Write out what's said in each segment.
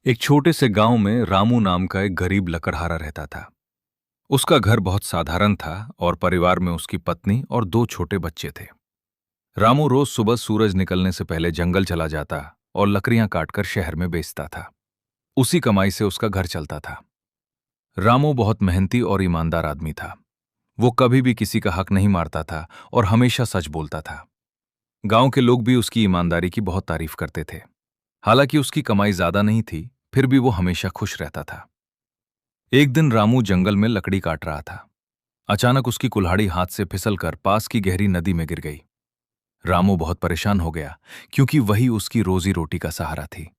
एक छोटे से गांव में रामू नाम का एक गरीब लकड़हारा रहता था। उसका घर बहुत साधारण था और परिवार में उसकी पत्नी और दो छोटे बच्चे थे। रामू रोज सुबह सूरज निकलने से पहले जंगल चला जाता और लकड़ियां काटकर शहर में बेचता था। उसी कमाई से उसका घर चलता था। रामू बहुत मेहनती और ईमानदार आदमी था। वो कभी भी किसी का हक नहीं मारता था और हमेशा सच बोलता था। गांव के लोग भी उसकी ईमानदारी की बहुत तारीफ करते थे। हालांकि उसकी कमाई ज्यादा नहीं थी, फिर भी वो हमेशा खुश रहता था। एक दिन रामू जंगल में लकड़ी काट रहा था। अचानक उसकी कुल्हाड़ी हाथ से फिसलकर पास की गहरी नदी में गिर गई। रामू बहुत परेशान हो गया, क्योंकि वही उसकी रोजी रोटी का सहारा थी।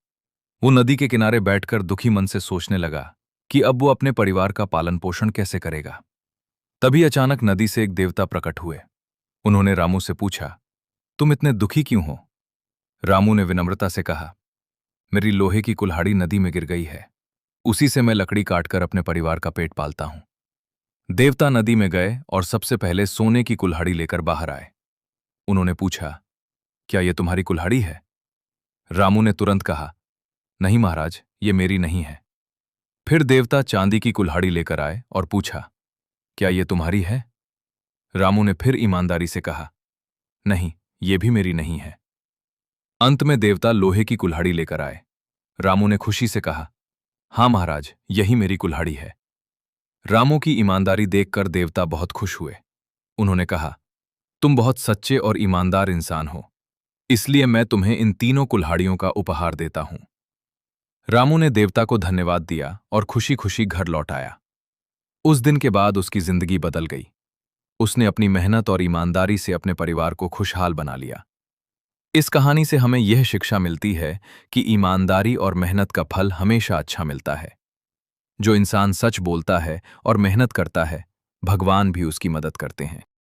वो नदी के किनारे बैठकर दुखी मन से सोचने लगा कि अब वो अपने परिवार का पालन पोषण कैसे करेगा। तभी अचानक नदी से एक देवता प्रकट हुए। उन्होंने रामू से पूछा, तुम इतने दुखी क्यों हो? रामू ने विनम्रता से कहा, मेरी लोहे की कुल्हाड़ी नदी में गिर गई है। उसी से मैं लकड़ी काटकर अपने परिवार का पेट पालता हूं। देवता नदी में गए और सबसे पहले सोने की कुल्हाड़ी लेकर बाहर आए। उन्होंने पूछा, क्या यह तुम्हारी कुल्हाड़ी है? रामू ने तुरंत कहा, नहीं महाराज, ये मेरी नहीं है। फिर देवता चांदी की कुल्हाड़ी लेकर आए और पूछा, क्या यह तुम्हारी है? रामू ने फिर ईमानदारी से कहा, नहीं, ये भी मेरी नहीं है। अंत में देवता लोहे की कुल्हाड़ी लेकर आए। रामू ने खुशी से कहा, हाँ महाराज, यही मेरी कुल्हाड़ी है। रामू की ईमानदारी देखकर देवता बहुत खुश हुए। उन्होंने कहा, तुम बहुत सच्चे और ईमानदार इंसान हो, इसलिए मैं तुम्हें इन तीनों कुल्हाड़ियों का उपहार देता हूं। रामू ने देवता को धन्यवाद दिया और खुशी खुशी घर लौट आया। उस दिन के बाद उसकी जिंदगी बदल गई। उसने अपनी मेहनत और ईमानदारी से अपने परिवार को खुशहाल बना लिया। इस कहानी से हमें यह शिक्षा मिलती है कि ईमानदारी और मेहनत का फल हमेशा अच्छा मिलता है। जो इंसान सच बोलता है और मेहनत करता है, भगवान भी उसकी मदद करते हैं।